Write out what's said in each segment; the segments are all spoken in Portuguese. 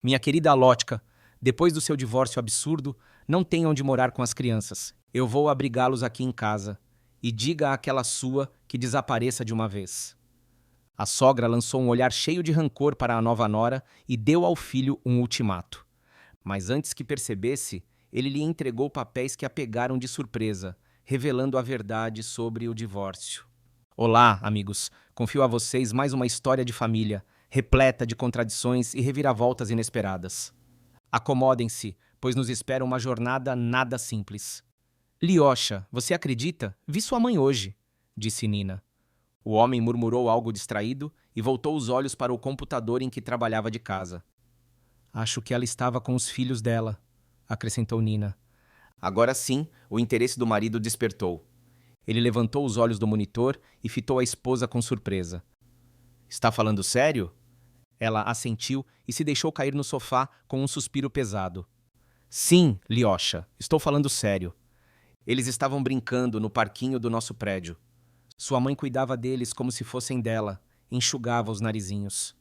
Minha querida Alótica, depois do seu divórcio absurdo, não tem onde morar com as crianças. Eu vou abrigá-los aqui em casa. E diga àquela sua que desapareça de uma vez. A sogra lançou um olhar cheio de rancor para a nova nora e deu ao filho um ultimato. Mas antes que percebesse, ele lhe entregou papéis que a pegaram de surpresa, revelando a verdade sobre o divórcio. Olá, amigos. Confio a vocês mais uma história de família, repleta de contradições e reviravoltas inesperadas. Acomodem-se, pois nos espera uma jornada nada simples. Lyosha, você acredita? Vi sua mãe hoje, disse Nina. O homem murmurou algo distraído e voltou os olhos para o computador em que trabalhava de casa. Acho que ela estava com os filhos dela, acrescentou Nina. Agora sim, o interesse do marido despertou. Ele levantou os olhos do monitor e fitou a esposa com surpresa. Está falando sério? Ela assentiu e se deixou cair no sofá com um suspiro pesado. Sim, Lyosha, estou falando sério. Eles estavam brincando no parquinho do nosso prédio. Sua mãe cuidava deles como se fossem dela, enxugava os narizinhos.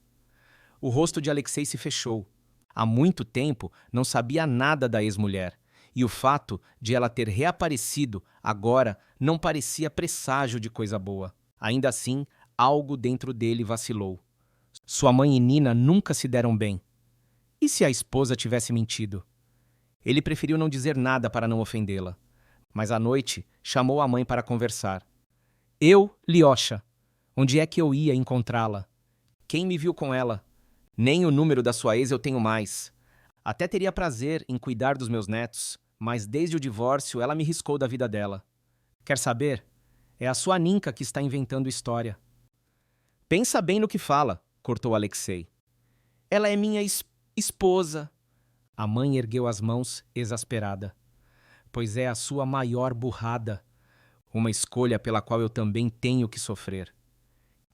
O rosto de Alexei se fechou. Há muito tempo não sabia nada da ex-mulher, e o fato de ela ter reaparecido agora não parecia presságio de coisa boa. Ainda assim, algo dentro dele vacilou. Sua mãe e Nina nunca se deram bem. E se a esposa tivesse mentido? Ele preferiu não dizer nada para não ofendê-la. Mas à noite, chamou a mãe para conversar. Eu, Lyosha. Onde é que eu ia encontrá-la? Quem me viu com ela? Nem o número da sua ex eu tenho mais. Até teria prazer em cuidar dos meus netos, mas desde o divórcio ela me riscou da vida dela. Quer saber? É a sua Ninka que está inventando história. Pensa bem no que fala, cortou Alexei. Ela é minha esposa. A mãe ergueu as mãos, exasperada. Pois é a sua maior burrada. Uma escolha pela qual eu também tenho que sofrer.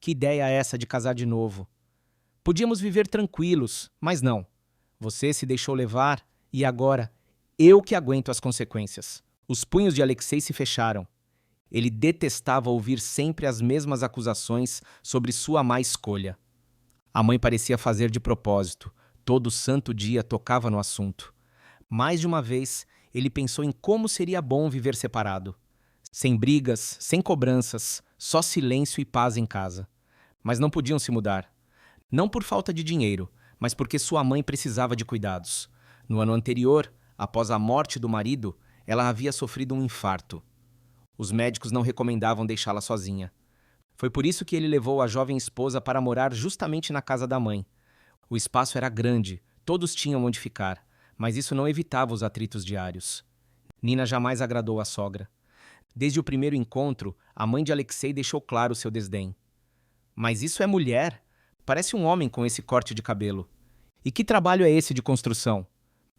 Que ideia é essa de casar de novo? Podíamos viver tranquilos, mas não. Você se deixou levar e agora eu que aguento as consequências. Os punhos de Alexei se fecharam. Ele detestava ouvir sempre as mesmas acusações sobre sua má escolha. A mãe parecia fazer de propósito. Todo santo dia tocava no assunto. Mais de uma vez, ele pensou em como seria bom viver separado. Sem brigas, sem cobranças, só silêncio e paz em casa. Mas não podiam se mudar. Não por falta de dinheiro, mas porque sua mãe precisava de cuidados. No ano anterior, após a morte do marido, ela havia sofrido um infarto. Os médicos não recomendavam deixá-la sozinha. Foi por isso que ele levou a jovem esposa para morar justamente na casa da mãe. O espaço era grande, todos tinham onde ficar, mas isso não evitava os atritos diários. Nina jamais agradou a sogra. Desde o primeiro encontro, a mãe de Alexei deixou claro seu desdém. Mas isso é mulher? Parece um homem com esse corte de cabelo. E que trabalho é esse de construção?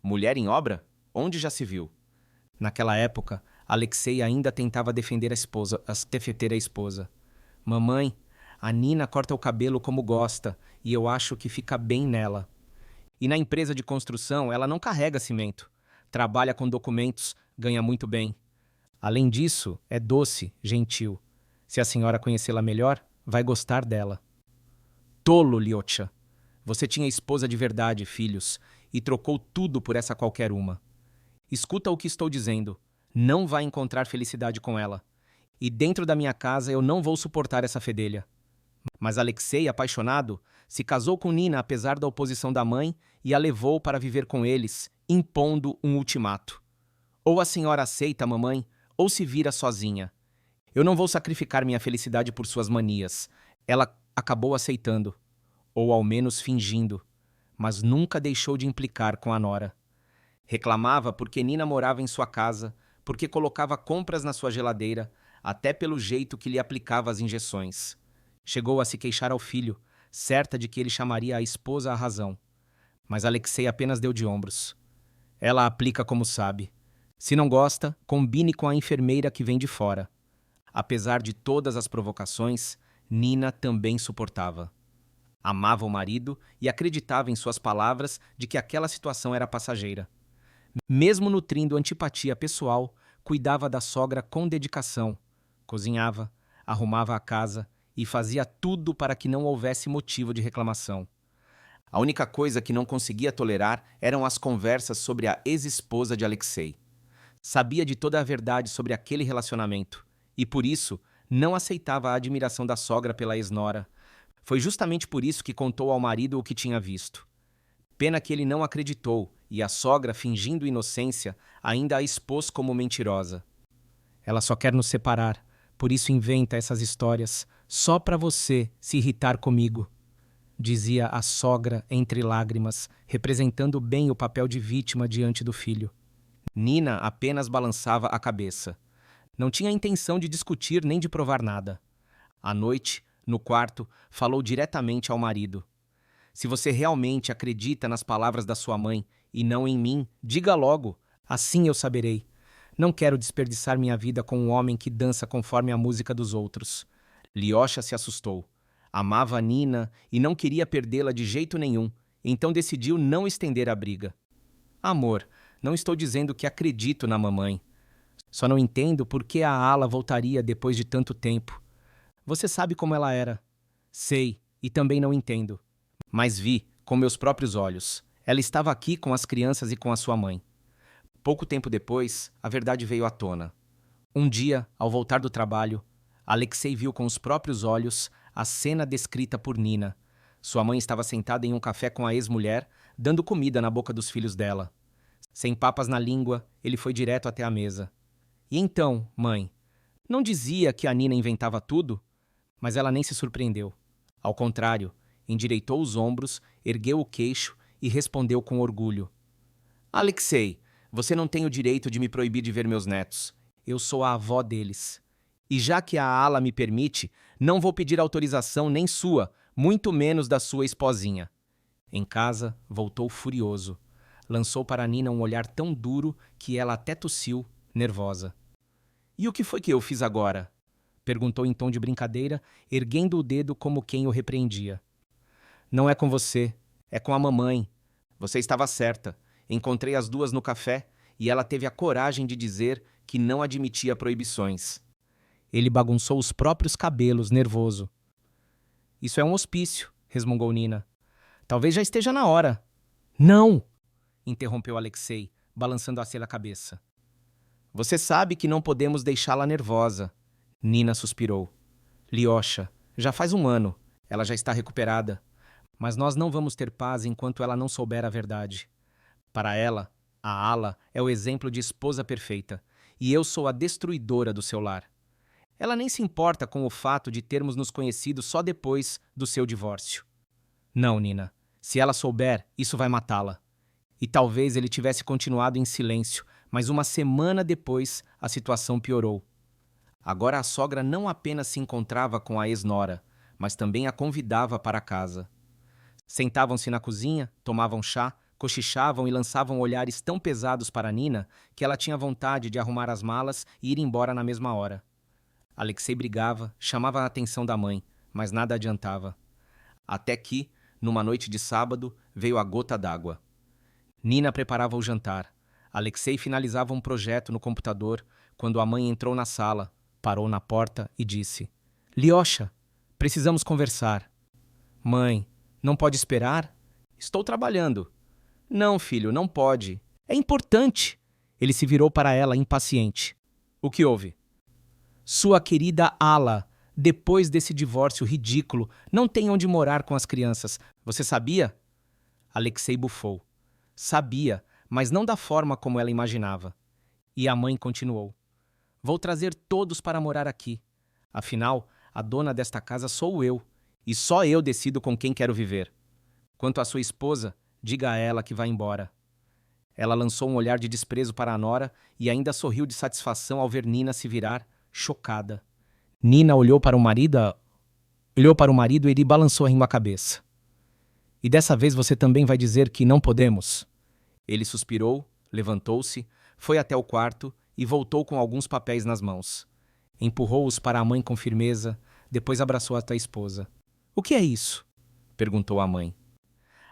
Mulher em obra? Onde já se viu? Naquela época, Alexei ainda tentava defender a esposa. Mamãe, a Nina corta o cabelo como gosta e eu acho que fica bem nela. E na empresa de construção, ela não carrega cimento. Trabalha com documentos, ganha muito bem. Além disso, é doce, gentil. Se a senhora conhecê-la melhor, vai gostar dela. Tolo, Lyosha. Você tinha esposa de verdade, filhos, e trocou tudo por essa qualquer uma. Escuta o que estou dizendo. Não vai encontrar felicidade com ela. E dentro da minha casa eu não vou suportar essa fedelha. Mas Alexei, apaixonado, se casou com Nina apesar da oposição da mãe e a levou para viver com eles, impondo um ultimato. Ou a senhora aceita, mamãe, ou se vira sozinha. Eu não vou sacrificar minha felicidade por suas manias. Ela acabou aceitando, ou ao menos fingindo, mas nunca deixou de implicar com a nora. Reclamava porque Nina morava em sua casa, porque colocava compras na sua geladeira, até pelo jeito que lhe aplicava as injeções. Chegou a se queixar ao filho, certa de que ele chamaria a esposa à razão. Mas Alexei apenas deu de ombros. Ela aplica como sabe. Se não gosta, combine com a enfermeira que vem de fora. Apesar de todas as provocações, Nina também suportava. Amava o marido e acreditava em suas palavras de que aquela situação era passageira. Mesmo nutrindo antipatia pessoal, cuidava da sogra com dedicação. Cozinhava, arrumava a casa e fazia tudo para que não houvesse motivo de reclamação. A única coisa que não conseguia tolerar eram as conversas sobre a ex-esposa de Alexei. Sabia de toda a verdade sobre aquele relacionamento e, por isso, não aceitava a admiração da sogra pela ex-nora. Foi justamente por isso que contou ao marido o que tinha visto. Pena que ele não acreditou e a sogra, fingindo inocência, ainda a expôs como mentirosa. Ela só quer nos separar, por isso inventa essas histórias, só para você se irritar comigo, dizia a sogra entre lágrimas, representando bem o papel de vítima diante do filho. Nina apenas balançava a cabeça. Não tinha intenção de discutir nem de provar nada. À noite, no quarto, falou diretamente ao marido. Se você realmente acredita nas palavras da sua mãe e não em mim, diga logo, assim eu saberei. Não quero desperdiçar minha vida com um homem que dança conforme a música dos outros. Lyosha se assustou. Amava a Nina e não queria perdê-la de jeito nenhum, então decidiu não estender a briga. Amor, não estou dizendo que acredito na mamãe. Só não entendo por que a Ala voltaria depois de tanto tempo. Você sabe como ela era. Sei, e também não entendo. Mas vi, com meus próprios olhos. Ela estava aqui com as crianças e com a sua mãe. Pouco tempo depois, a verdade veio à tona. Um dia, ao voltar do trabalho, Alexei viu com os próprios olhos a cena descrita por Nina. Sua mãe estava sentada em um café com a ex-mulher, dando comida na boca dos filhos dela. Sem papas na língua, ele foi direto até a mesa. E então, mãe, não dizia que a Nina inventava tudo? Mas ela nem se surpreendeu. Ao contrário, endireitou os ombros, ergueu o queixo e respondeu com orgulho. Alexei, você não tem o direito de me proibir de ver meus netos. Eu sou a avó deles. E já que a Ala me permite, não vou pedir autorização nem sua, muito menos da sua esposinha. Em casa, voltou furioso. Lançou para Nina um olhar tão duro que ela até tossiu, nervosa. E o que foi que eu fiz agora? Perguntou em tom de brincadeira, erguendo o dedo como quem o repreendia. Não é com você, é com a mamãe. Você estava certa. Encontrei as duas no café e ela teve a coragem de dizer que não admitia proibições. Ele bagunçou os próprios cabelos, nervoso. Isso é um hospício, resmungou Nina. Talvez já esteja na hora. Não! Interrompeu Alexei, balançando a cabeça. Você sabe que não podemos deixá-la nervosa. Nina suspirou. Lyosha, já faz 1 ano. Ela já está recuperada. Mas nós não vamos ter paz enquanto ela não souber a verdade. Para ela, a Ala é o exemplo de esposa perfeita, e eu sou a destruidora do seu lar. Ela nem se importa com o fato de termos nos conhecido só depois do seu divórcio. Não, Nina. Se ela souber, isso vai matá-la. E talvez ele tivesse continuado em silêncio, mas 1 semana depois a situação piorou. Agora a sogra não apenas se encontrava com a ex-nora, mas também a convidava para casa. Sentavam-se na cozinha, tomavam chá, cochichavam e lançavam olhares tão pesados para Nina que ela tinha vontade de arrumar as malas e ir embora na mesma hora. Alexei brigava, chamava a atenção da mãe, mas nada adiantava. Até que, numa noite de sábado, veio a gota d'água. Nina preparava o jantar. Alexei finalizava um projeto no computador quando a mãe entrou na sala, parou na porta e disse: Lyosha, precisamos conversar. Mãe, não pode esperar? Estou trabalhando. Não, filho, não pode. É importante. Ele se virou para ela, impaciente. O que houve? Sua querida Ala, depois desse divórcio ridículo, não tem onde morar com as crianças. Você sabia? Alexei bufou. Sabia, mas não da forma como ela imaginava. E a mãe continuou. Vou trazer todos para morar aqui. Afinal, a dona desta casa sou eu, e só eu decido com quem quero viver. Quanto à sua esposa, diga a ela que vai embora. Ela lançou um olhar de desprezo para a nora e ainda sorriu de satisfação ao ver Nina se virar, chocada. Nina olhou para o marido e ele balançou a cabeça. E dessa vez você também vai dizer que não podemos? Ele suspirou, levantou-se, foi até o quarto e voltou com alguns papéis nas mãos. Empurrou-os para a mãe com firmeza, depois abraçou a esposa. O que é isso? Perguntou a mãe.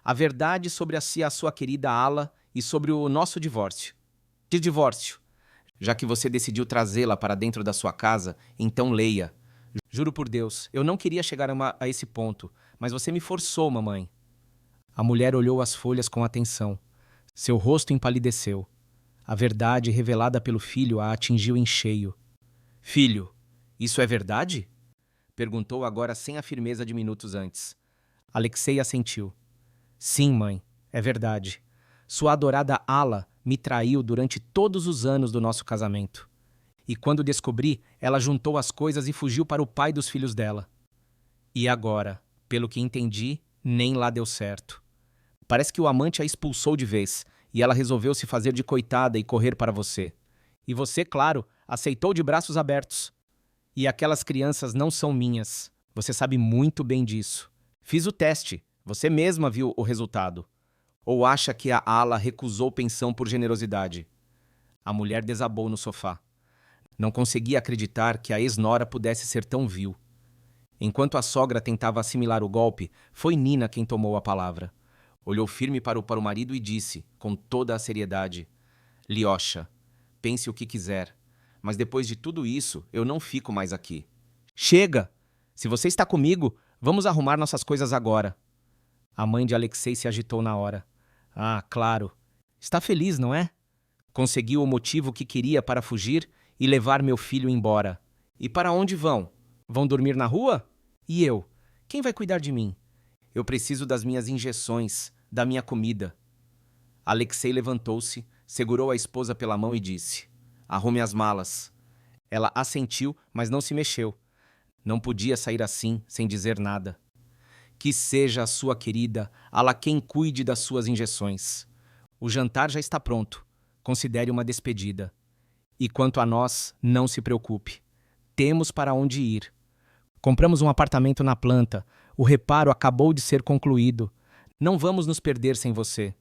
A verdade sobre a sua querida Ala e sobre o nosso divórcio. De divórcio. Já que você decidiu trazê-la para dentro da sua casa, então leia. Juro por Deus, eu não queria chegar a esse ponto, mas você me forçou, mamãe. A mulher olhou as folhas com atenção. Seu rosto empalideceu. A verdade revelada pelo filho a atingiu em cheio. Filho, isso é verdade? Perguntou agora sem a firmeza de minutos antes. Alexei assentiu. Sim, mãe, é verdade. Sua adorada Ala me traiu durante todos os anos do nosso casamento. E quando descobri, ela juntou as coisas e fugiu para o pai dos filhos dela. E agora, pelo que entendi, nem lá deu certo. Parece que o amante a expulsou de vez, e ela resolveu se fazer de coitada e correr para você. E você, claro, aceitou de braços abertos. E aquelas crianças não são minhas. Você sabe muito bem disso. Fiz o teste. Você mesma viu o resultado. Ou acha que a Ala recusou pensão por generosidade? A mulher desabou no sofá. Não conseguia acreditar que a ex-nora pudesse ser tão vil. Enquanto a sogra tentava assimilar o golpe, foi Nina quem tomou a palavra. Olhou firme para o marido e disse, com toda a seriedade: Lyosha, pense o que quiser, mas depois de tudo isso, eu não fico mais aqui. Chega! Se você está comigo, vamos arrumar nossas coisas agora. A mãe de Alexei se agitou na hora. Ah, claro. Está feliz, não é? Conseguiu o motivo que queria para fugir e levar meu filho embora. E para onde vão? Vão dormir na rua? E eu? Quem vai cuidar de mim? Eu preciso das minhas injeções, da minha comida. Alexei levantou-se, segurou a esposa pela mão e disse: Arrume as malas. Ela assentiu, mas não se mexeu. Não podia sair assim, sem dizer nada. Que seja a sua querida, Ala quem cuide das suas injeções. O jantar já está pronto. Considere uma despedida. E quanto a nós, não se preocupe. Temos para onde ir. Compramos um apartamento na planta. O reparo acabou de ser concluído. Não vamos nos perder sem você.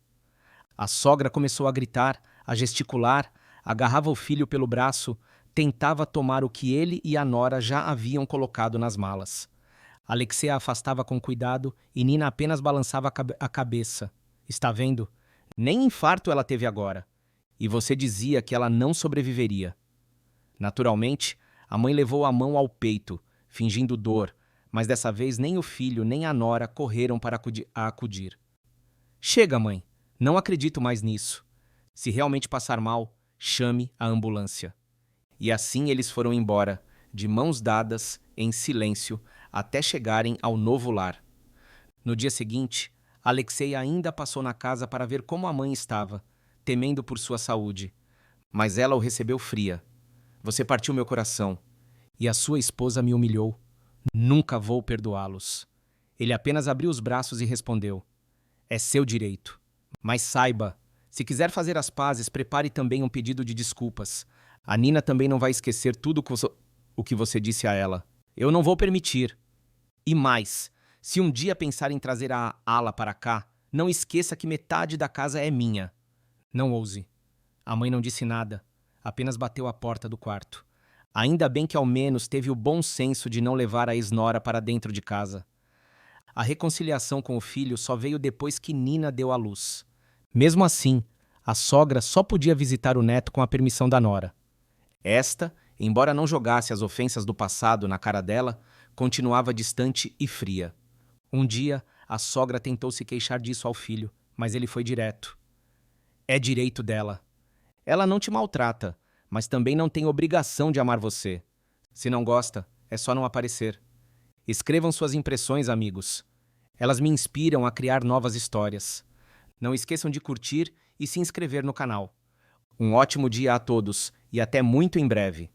A sogra começou a gritar, a gesticular, agarrava o filho pelo braço, tentava tomar o que ele e a nora já haviam colocado nas malas. Alexei a afastava com cuidado e Nina apenas balançava a cabeça. Está vendo? Nem infarto ela teve agora. E você dizia que ela não sobreviveria. Naturalmente, a mãe levou a mão ao peito, fingindo dor, mas dessa vez nem o filho nem a nora correram para acudir. Chega, mãe. Não acredito mais nisso. Se realmente passar mal, chame a ambulância. E assim eles foram embora, de mãos dadas, em silêncio, até chegarem ao novo lar. No dia seguinte, Alexei ainda passou na casa para ver como a mãe estava, temendo por sua saúde. Mas ela o recebeu fria. Você partiu meu coração. E a sua esposa me humilhou. Nunca vou perdoá-los. Ele apenas abriu os braços e respondeu: É seu direito. Mas saiba, se quiser fazer as pazes, prepare também um pedido de desculpas. A Nina também não vai esquecer tudo o que você disse a ela. Eu não vou permitir. E mais, se um dia pensar em trazer a Ala para cá, não esqueça que metade da casa é minha. Não ouse. A mãe não disse nada, apenas bateu a porta do quarto. Ainda bem que ao menos teve o bom senso de não levar a ex-nora para dentro de casa. A reconciliação com o filho só veio depois que Nina deu à luz. Mesmo assim, a sogra só podia visitar o neto com a permissão da nora. Esta, embora não jogasse as ofensas do passado na cara dela, continuava distante e fria. Um dia, a sogra tentou se queixar disso ao filho, mas ele foi direto. É direito dela. Ela não te maltrata, mas também não tem obrigação de amar você. Se não gosta, é só não aparecer. Escrevam suas impressões, amigos. Elas me inspiram a criar novas histórias. Não esqueçam de curtir e se inscrever no canal. Um ótimo dia a todos e até muito em breve.